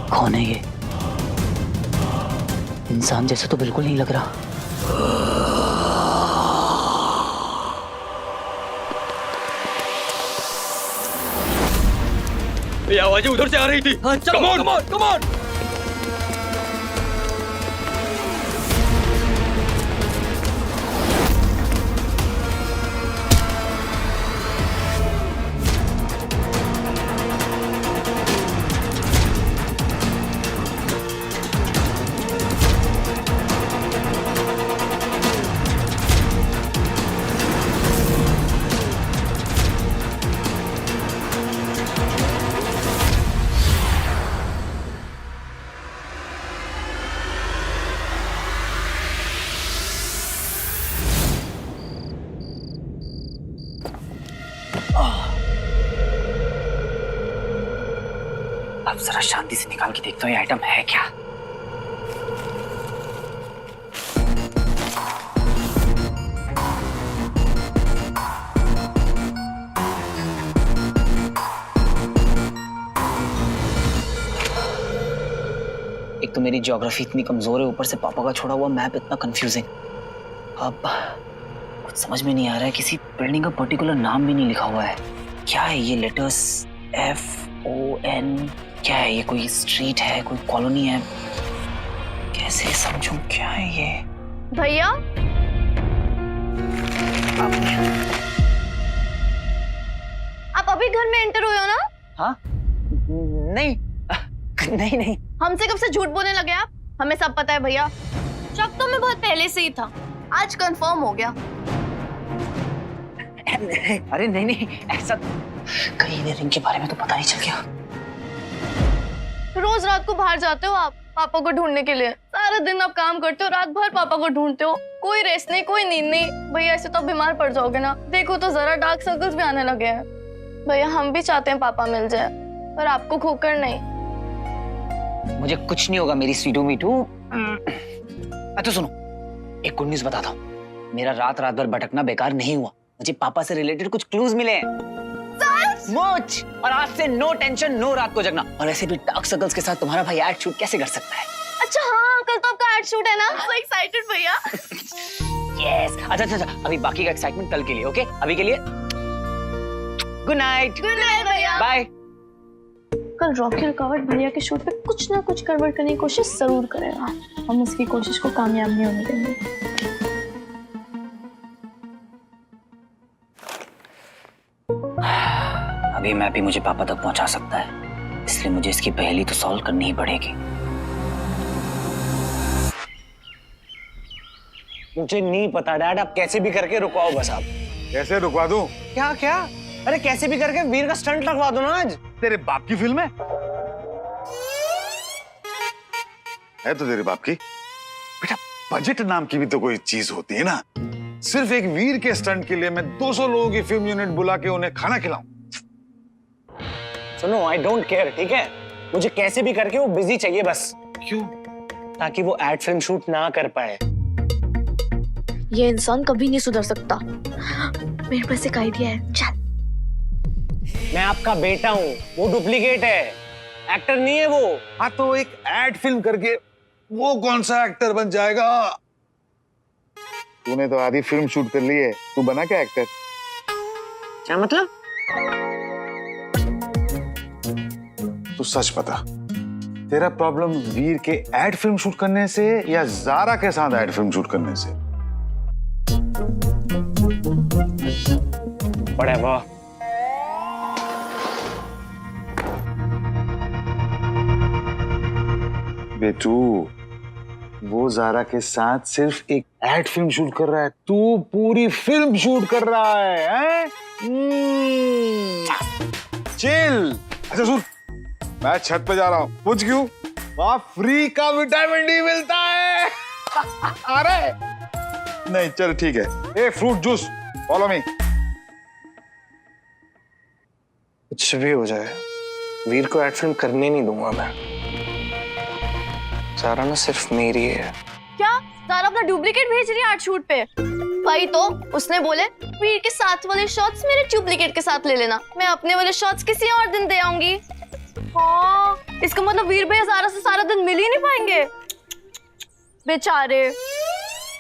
कौन है ये? इंसान जैसा तो बिल्कुल नहीं लग रहा। ये आवाजें उधर से आ रही थी। Come on, come on. अब जरा शांति से निकाल के देखता हूँ ये आइटम है क्या। एक तो मेरी ज्योग्राफी इतनी कमजोर है, ऊपर से पापा का छोड़ा हुआ मैप इतना कंफ्यूजिंग। अब कुछ समझ में नहीं आ रहा है, किसी बिल्डिंग का पर्टिकुलर नाम भी नहीं लिखा हुआ है। क्या है ये लेटर्स? FON? क्या है ये? कोई स्ट्रीट है, कोई कॉलोनी है? कैसे समझूं क्या है ये? भैया आप अभी घर में एंटर हुए हो ना? हाँ? नहीं नहीं नहीं। हमसे कब से झूठ बोलने लगे आप? हमें सब पता है भैया। शक तो मैं बहुत पहले से ही था, आज कंफर्म हो गया। अरे नहीं नहीं, ऐसा कहीं भी रिंग के बारे में तो पता नहीं चल गया। रोज रात को बाहर जाते हो आप पापा को ढूंढने के लिए। सारा दिन आप काम करते हो, रात भर पापा को ढूंढते हो। कोई रेस्ट नहीं, कोई नींद नहीं। भैया ऐसे तो बीमार पड़ जाओगे ना। देखो तो जरा डार्क सर्कल्स भी आने लगे हैं। भैया हम भी चाहते हैं पापा मिल जाए, पर आपको खोकर नहीं। मुझे कुछ नहीं होगा मेरी स्वीटू मीठू। अच्छा सुनो, एक गुड न्यूज बताता हूँ। मेरा रात भर भटकना बेकार नहीं हुआ। मुझे पापा से रिलेटेड कुछ क्लूज मिले हैं। मुझ और आज से नो टेंशन, नो रात को जगना। और ऐसे भी डार्क सर्कल्स के साथ तुम्हारा भाई एड शूट कैसे कर सकता है? अच्छा हाँ, कल तो आपका एड शूट है ना? so एक्साइटेड भैया। यस। अच्छा, अभी बाकी का एक्साइटमेंट कल के लिए। ओके, अभी के लिए गुड नाइट। गुड नाइट भैया। बाय। कल रॉकी रुकावट भैया के शूट पे कुछ ना कुछ गड़बड़ करने की कोशिश जरूर करेगा। हम उसकी कोशिश को कामयाब नहीं होने देंगे। अभी मैं भी मुझे पापा तक पहुंचा सकता है, इसलिए मुझे इसकी पहेली तो सॉल्व करनी ही पड़ेगी। मुझे नहीं पता डैड, आप कैसे भी करके रुकवाओ बस। आप कैसे रुकवा दूं? क्या? अरे कैसे भी करके वीर का स्टंट लगवा दो ना आज। तेरे बाप की फिल्म है तो तेरे बाप की। बेटा बजट नाम की भी तो कोई चीज होती है ना। सिर्फ एक वीर के स्टंट के लिए मैं 200 लोगों की फिल्म यूनिट बुला के उन्हें खाना खिलाऊं? सुनो, आई डोंट केयर, ठीक है? मुझे कैसे भी करके वो बिजी चाहिए बस। क्यों? ताकि वो एड फिल्म शूट ना कर पाए। ये इंसान कभी नहीं सुधर सकता। मेरे पास एक आइडिया है, चल। मैं आपका बेटा हूँ, वो डुप्लीकेट है, एक्टर नहीं है वो। हाँ तो एक एड फिल्म करके वो कौन सा एक्टर बन जाएगा? तूने तो आधी फिल्म शूट कर ली है, तू बना क्या एक्टर? क्या मतलब? तू सच बता, तेरा प्रॉब्लम वीर के एड फिल्म शूट करने से या ज़ारा के साथ एड फिल्म शूट करने से? बड़े वाह। बेटू, वो ज़ारा के साथ सिर्फ एक एड फिल्म शूट कर रहा है, तू पूरी फिल्म शूट कर रहा है? चिल। अच्छा सुन, मैं छत पे जा रहा हूँ। पूछ क्यों? वहाँ फ्री का विटामिन डी मिलता है। अरे नहीं, चल ठीक है। A fruit juice, follow me. कुछ भी हो जाए, वीर को एड फिल्म करने नहीं दूंगा मैं। सारा ना सिर्फ मेरी है। क्या ज़ारा अपना डुप्लीकेट भेज रही है आर्ट शूट पे? भाई तो उसने बोले वीर के साथ वाले शॉट्स मेरे डुप्लीकेट के साथ ले लेना, मैं अपने वाले शॉट्स किसी और दिन दे आऊंगी। हाँ, इसका मतलब वीर भैया ज़ारा से सारा दिन मिल ही नहीं पाएंगे बेचारे।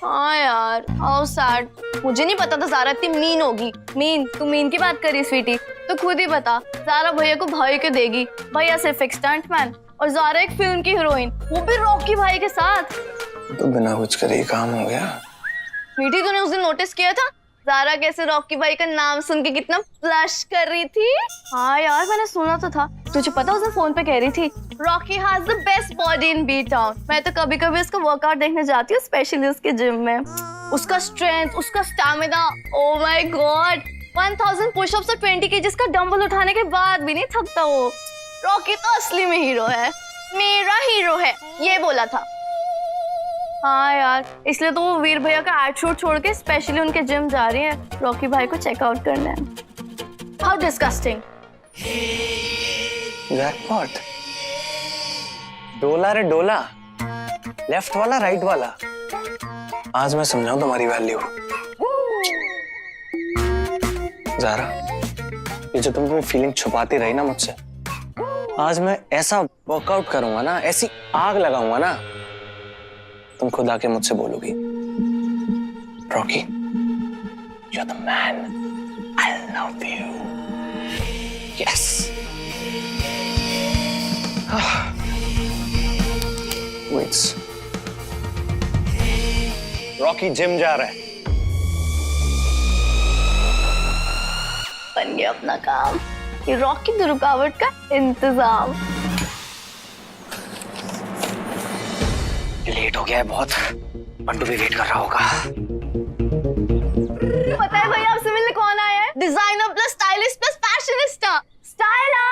हाँ यार, हाउ सैड। मुझे नहीं पता था ज़ारा इतनी मीन होगी। मीन? तू मीन की बात करी स्वीटी, तो खुद ही बता। ज़ारा भैया को भाई के देगी, भैया सिर्फ एक स्टंटमैन और ज़ारा एक फिल्म की हीरोइन, वो भी रॉकी भाई के साथ। तो बिना कुछ करे काम हो गया। मीठी, तूने उस दिन नोटिस किया था ज़ारा कैसे रॉकी भाई का नाम सुन के कितना फ्लश कर रही थी? हाँ यार, मैंने सुना तो था। तुझे पता उस दिन फोन पे कह रही थी Rocky has the best body in B town. मैं तो कभी कभी उसका वर्कआउट देखने जाती हूँ, स्पेशली उसके जिम में। उसका स्ट्रेंथ, उसका stamina, oh my God, 1000 pushups और 20 केजीज का डंबल उठाने के बाद भी नहीं थकता वो। रॉकी तो असली में हीरो है, मेरा हीरो है, ये बोला था। हाँ यार, इसलिए तो वो वीर भैया का एड शूट छोड़ के स्पेशली उनके जिम जा रही है रॉकी भाई को चेकआउट करने। How disgusting. जैकपॉट। डोला रे डोला, लेफ्ट वाला राइट वाला। आज मैं समझाऊं तुम्हारी वैल्यू। ज़ारा, ये जो तुम अपनी फीलिंग छुपाती रही ना मुझसे, आज मैं ऐसा वर्कआउट करूंगा ना, ऐसी आग लगाऊंगा ना, तुम खुद आके मुझसे बोलोगी Rocky, you are the man, I love you. Yes. Waits, Rocky gym जा रहा है। बन गया अपना काम, ये रॉकी की रुकावट का इंतजाम। लेट हो गया है बहुत, बंटू भी वेट कर रहा होगा। पता है भैया आपसे मिलने कौन आया है? Designer plus stylist plus fashionista, स्टाइला।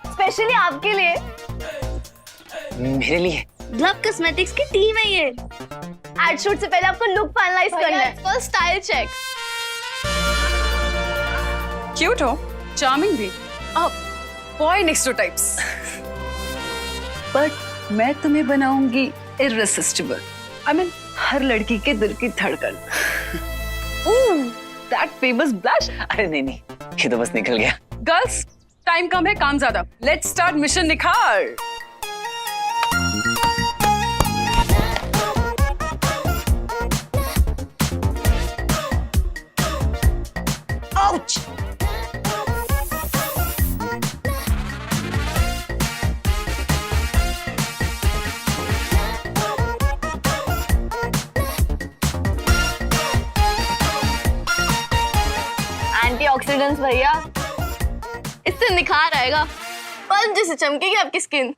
स्पेशली आपके लिए। मेरे लिए? ग्लव कॉस्मेटिक्स की टीम है ये। एड शूट से पहले आपको लुक फाइनलाइज करना है, फर्स्ट स्टाइल चेक। क्यूट हो, चार्मिंग भी, boy next two types. But मैं तुम्हें बनाऊंगी इररेसिस्टिबल। आई मीन हर लड़की के दिल की धड़कन। ओह, दैट फेमस ब्लश। अरे नहीं नहीं, ये तो बस निकल गया। गर्ल्स, टाइम कम है, काम ज्यादा। लेट्स स्टार्ट मिशन निखार। आउच! एंटीऑक्सीडेंट्स भैया, इससे निखार आएगा, पल जैसे चमकेगी आपकी स्किन।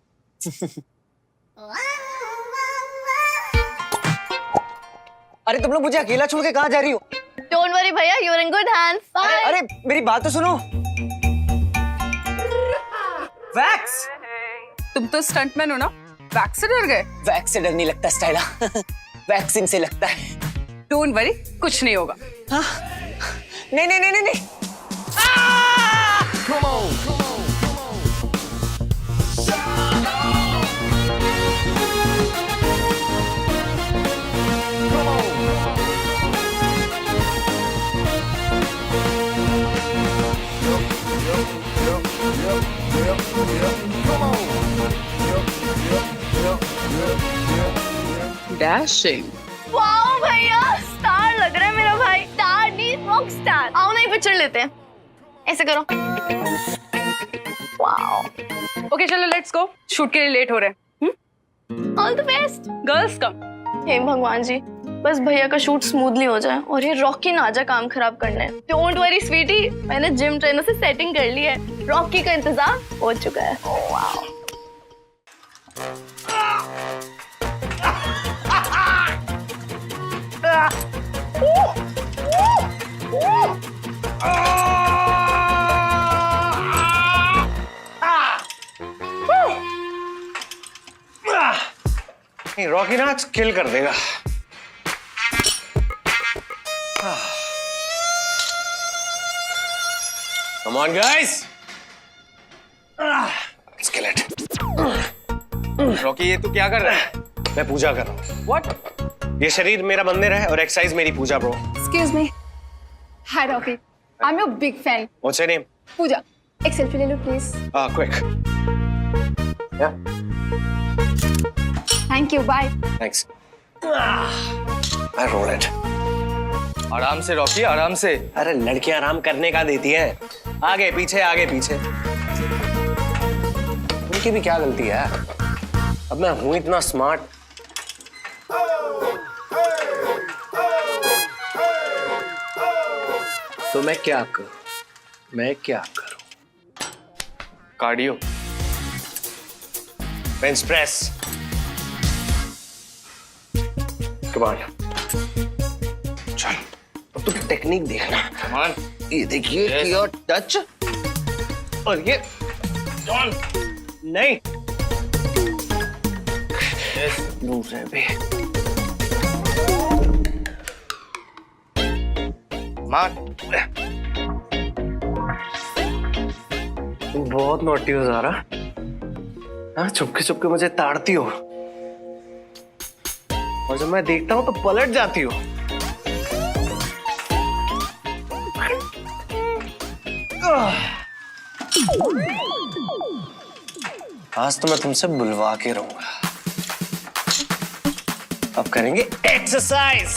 अरे तुम लोग मुझे अकेला छोड़ के कहाँ जा रही हो? Don't worry bhaiya, you are in good hands. Bye. अरे मेरी बात तो सुनो। वैक्स। तुम तो स्टंटमैन हो ना, वैक्स से डर गए? वैक्स से डर नहीं लगता स्टाइला, वैक्सीन से लगता है। डोंट वरी, कुछ नहीं होगा। हाँ? नहीं नहीं नहीं नहीं नहीं। डैशिंग। वाओ भैया, स्टार लग रहा है मेरा भाई। स्टार नहीं, रॉक स्टार। आओ ना एक पिक्चर लेते हैं, ऐसे करो। वाओ। ओके चलो लेट्स गो, शूट के लिए लेट हो रहे हैं। All the best. Girls come. हे भगवान जी, बस भैया का शूट स्मूथली हो जाए और ये रॉकी ना आ जाए काम खराब करने। डोंट वरी स्वीटी, मैंने जिम ट्रेनर से सेटिंग कर ली है, रॉकी का इंतजाम हो चुका है। वाओ। रॉकी ना आज किल कर देगा। Come on guys, let's kill it. Rocky ये तू क्या कर रहा है? मैं पूजा कर रहा हूँ। What? ये शरीर मेरा मंदिर है और एक्सरसाइज मेरी पूजा bro. Excuse me. Hi, Rocky. I'm your big fan. What's your name? Pooja. एक सेल्फी ले लो please. Quick. Yeah. Thank you. Bye. Thanks. I roll it. आराम से रॉकी, आराम से। अरे लड़कियां आराम करने का देती हैं। आगे पीछे आगे पीछे। उनकी भी क्या गलती है? अब मैं हूं इतना स्मार्ट। तो मैं क्या करूं? मैं क्या करूं? Cardio, bench press, command. चल अब तू टेक्निक देखना। कमान, ये देखिए योर टच और ये नहीं दूसरे पे। मान तुम बहुत नोटी हो ज़ारा। हाँ, चुपके चुपके मुझे ताड़ती हो और जब मैं देखता हूं तो पलट जाती हो। आज तो मैं तुमसे बुलवा के रहूंगा। अब करेंगे एक्सरसाइज।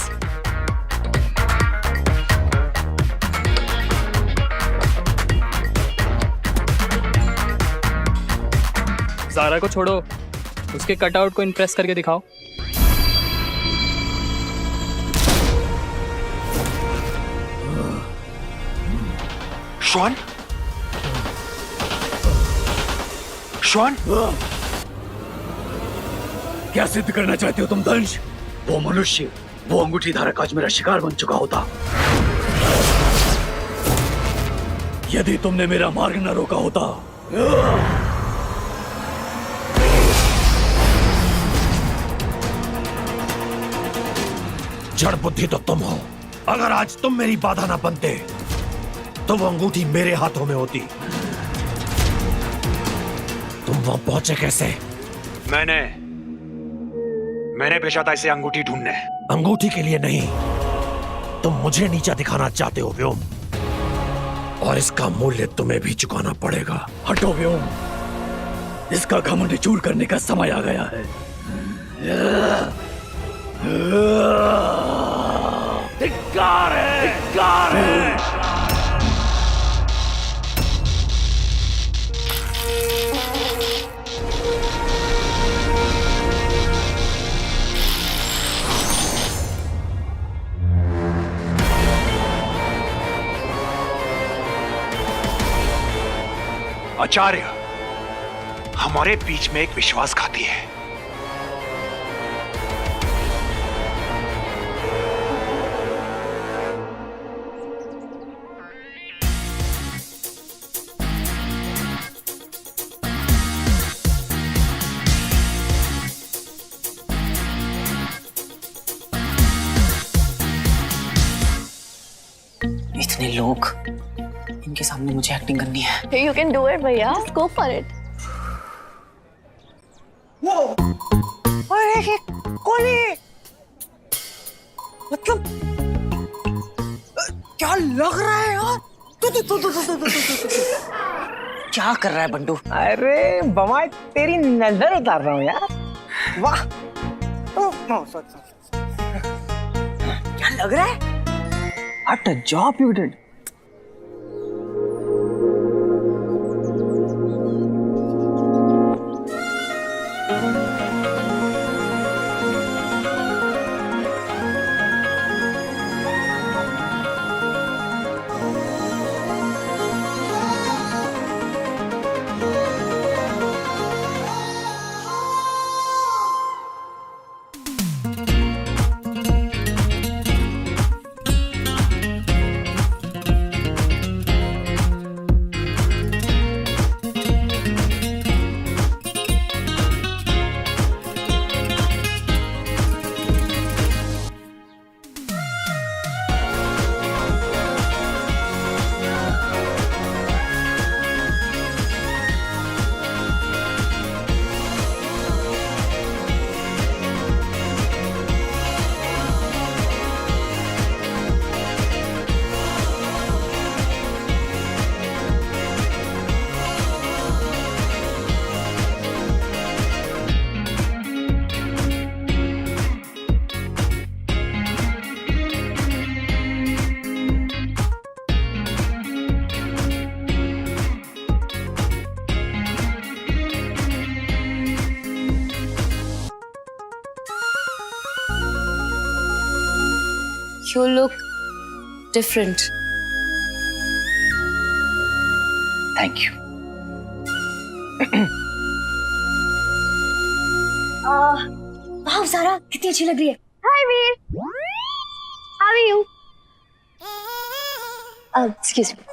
ज़ारा को छोड़ो, उसके कटआउट को इम्प्रेस करके दिखाओ। श्वान? श्वान? क्या सिद्ध करना चाहते हो तुम दंश? वो मनुष्य, वो अंगूठी धारक आज मेरा शिकार बन चुका होता। यदि तुमने मेरा मार्ग न रोका होता। जड़ बुद्धि तो तुम हो। अगर आज तुम मेरी बाधा ना बनते तो वो अंगूठी मेरे हाथों में होती। तुम वहां पहुंचे कैसे? मैंने भेजा था इसे अंगूठी ढूंढने। अंगूठी के लिए नहीं, तुम मुझे नीचा दिखाना चाहते हो व्योम, और इसका मूल्य तुम्हें भी चुकाना पड़ेगा। हटो व्योम, इसका घमंड चूर करने का समय आ गया है। धिक्कार है, धिक्कार है। आचार्य, हमारे बीच में एक विश्वासघाती है। इतने लोग, इनके सामने मुझे एक्टिंग करनी है। Hey, you can do it, भैया। Just go for it. अरे ये कौन है? मतलब क्या लग रहा है यार? क्या कर रहा है बंटू? अरे बमाई, तेरी नजर उतार रहा हूँ यार। वाह, क्या लग रहा है? What a job you did. You look different. Thank you. वाह ज़ारा कितनी अच्छी लग रही है। Hi Veer, how are you? Excuse me.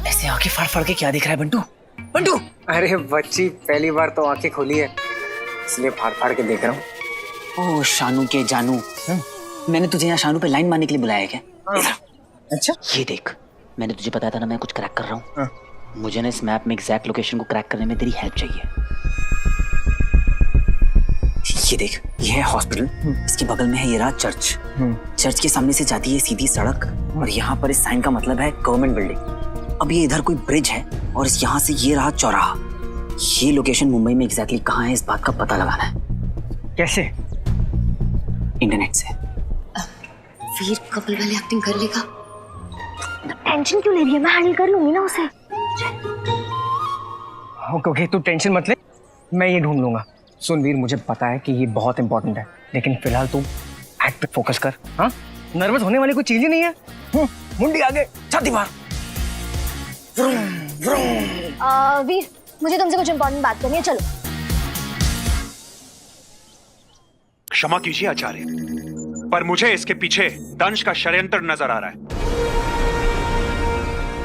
ऐसे आंखें फाड़ फाड़ के क्या दिख रहा है बंटू? बंटू! अरे बच्ची पहली बार तो आंखें खोली है, इसलिए फाड़ फाड़ के देख रहा हूँ। ओ शानू के जानू, मैंने तुझे यहाँ शानू पे लाइन मारने के लिए बुलाया है क्या? अच्छा ये देख, मैंने तुझे बताया था ना मैं कुछ क्रैक कर रहा हूँ। मुझे ना इस मैप में एग्जैक्ट लोकेशन को क्रैक करने में तेरी हेल्प चाहिए। ये देख, ये है हॉस्पिटल, इसके बगल में है ये रहा चर्च। चर्च के सामने से जाती है सीधी सड़क और यहाँ पर इस साइन का मतलब है गवर्नमेंट बिल्डिंग। अब ये इधर कोई ब्रिज है और इस यहाँ से ये रहा चौराहा। ये लोकेशन मुंबई में एग्जैक्टली कहाँ है इस बात का पता लगाना है। कैसे? इंटरनेट से। वीर कपल वाली एक्टिंग कर लेगा। टेंशन क्यों ले रही है? मैं हैंडल कर लूंगी ना उसे। ओके तू टेंशन मत ले, मैं ये ढूंढ लूंगा। सुन वीर, मुझे पता है कि ये बहुत इंपॉर्टेंट है, लेकिन फिलहाल तू एक्ट पे फोकस कर। हाँ, नर्वस होने वाली कोई चीज ही नहीं है। मुंडी आगे, छाती मार। वीर, मुझे तुमसे कुछ इंपॉर्टेंट बात करनी है, चलो। क्षमा कीजिए आचार्य, पर मुझे इसके पीछे दंश का षड्यंत्र नजर आ रहा है।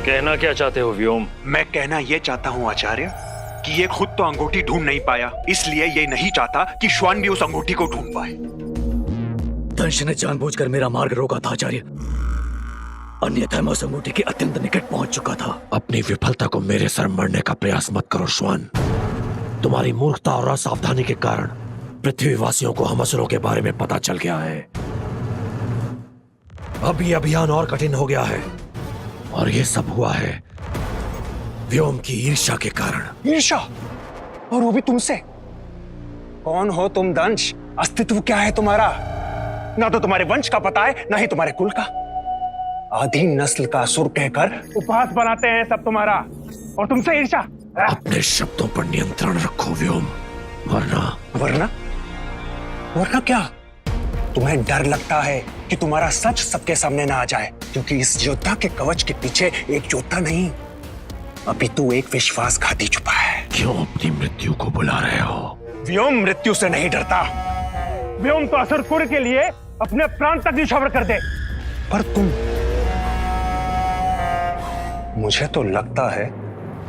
कहना क्या चाहते हो व्योम? मैं कहना यह चाहता हूँ आचार्य कि ये खुद तो अंगूठी ढूंढ नहीं पाया, इसलिए ये नहीं चाहता कि श्वान भी उस अंगूठी को ढूंढ पाए। दंश ने जानबूझकर मेरा मार्ग रोका था आचार्य, अन्यथा मैं उस अंगूठी के अत्यंत निकट पहुंच चुका था। अपनी विफलता को मेरे सर मरने का प्रयास मत करो श्वान। तुम्हारी मूर्खता और असावधानी के कारण पृथ्वीवासियों को हम असुरों के बारे में पता चल गया है। अब ये अभियान और कठिन हो गया है और ये सब हुआ है व्योम की ईर्ष्या के कारण। ईर्ष्या? और वो भी तुमसे? कौन हो तुम दंश? अस्तित्व क्या है तुम्हारा? ना तो तुम्हारे वंश का पता है, ना ही तुम्हारे कुल का। आदि नस्ल का असुर कहकर उपहास बनाते हैं सब तुम्हारा, और तुमसे ईर्ष्या। अपने शब्दों पर नियंत्रण रखो व्योम, वरना वरना क्या? तुम्हें डर लगता है कि तुम्हारा सच सबके सामने ना आ जाए, क्योंकि इस योद्धा के कवच के पीछे एक योद्धा नहीं, अभी तू एक विश्वासघाती छुपा है। क्यों अपनी मृत्यु को बुला रहे हो? व्योम मृत्यु से नहीं डरता। व्योम तो असुरकुल के लिए अपने प्राण तक न्यौछावर कर दे। पर तुम, मुझे तो लगता है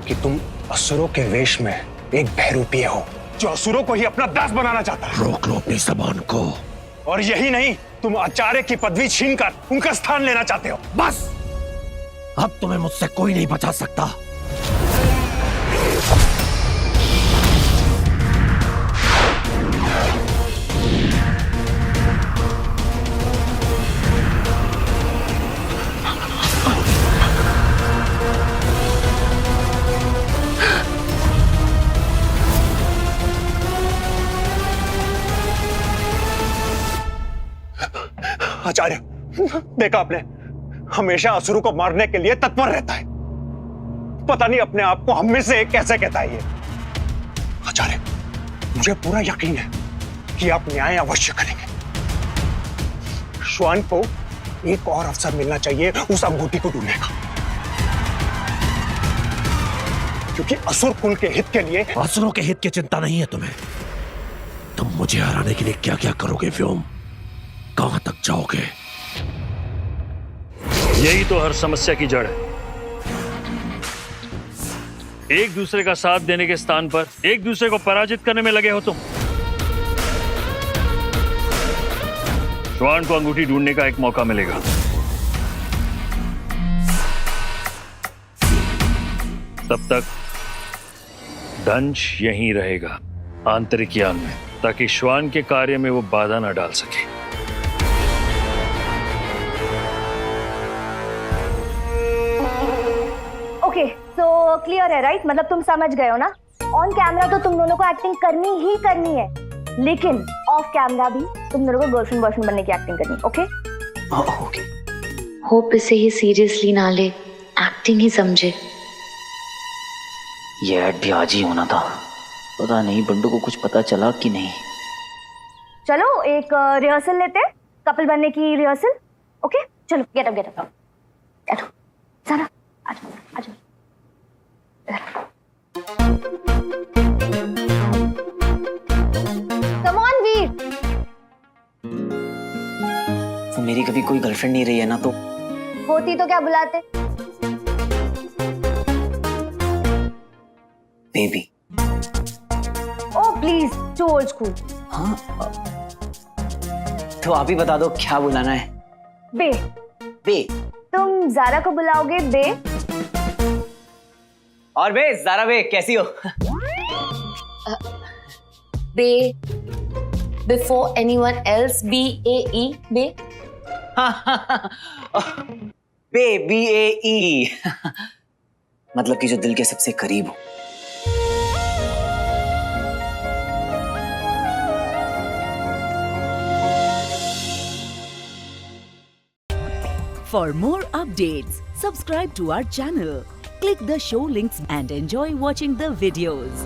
कि तुम असुरों के वेश में एक बहरूपीय हो, जो असुरों को ही अपना दास बनाना चाहता है। रोक लो अपनी जबान को। और यही नहीं, तुम आचार्य की पदवी छीनकर उनका स्थान लेना चाहते हो। बस, अब तुम्हें मुझसे कोई नहीं बचा सकता। आचार्य, देखा आपने, हमेशा असुरों को मारने के लिए तत्पर रहता है। पता नहीं अपने आप को हम में से एक कैसे कहता है ये। आचार्य, मुझे पूरा यकीन है कि आप न्याय अवश्य करेंगे। श्वान को एक और अवसर मिलना चाहिए उस अंगूठी को ढूंढने का, क्योंकि असुर कुल के हित के लिए। असुरों के हित की चिंता नहीं है तुम्हें। तुम मुझे हराने के लिए क्या क्या करोगे व्योम? कहां तक जाओगे? यही तो हर समस्या की जड़ है। एक दूसरे का साथ देने के स्थान पर एक दूसरे को पराजित करने में लगे हो तुम। श्वान को अंगूठी ढूंढने का एक मौका मिलेगा। तब तक दंश यहीं रहेगा आंतरिक यान में, ताकि श्वान के कार्य में वो बाधा ना डाल सके। ओके, तो क्लियर है राइट? मतलब तुम समझ गए हो ना? ऑन कैमरा तो तुम दोनों को एक्टिंग करनी ही करनी है, लेकिन ऑफ कैमरा भी तुम दोनों को गर्लफ्रेंड बॉयफ्रेंड बनने की एक्टिंग करनी, ओके? ओके। होप इसे ही सीरियसली ना ले, एक्टिंग ही समझे। ये ऐड भी आज ही होना था, पता नहीं बंडू को कुछ पता चला कि नहीं। चलो एक रिहर्सल लेते हैं, कपल बनने की रिहर्सल, ओके? चलो गेट अप गेट अप सारा आ जाओ। कम ऑन वीर। तो मेरी कभी कोई गर्लफ्रेंड नहीं रही है ना, तो होती तो क्या बुलाते? Baby. Oh please, too old school. हाँ, तो आप ही बता दो क्या बुलाना है। बे। बे। तुम जारा को बुलाओगे बे? और बे, जारा बे कैसी हो? बे, बिफोर एनीवन एल्स, BAE, बे। बे, BAE। मतलब कि जो दिल के सबसे करीब हो। For more updates, subscribe to our channel, click the show links and enjoy watching the videos.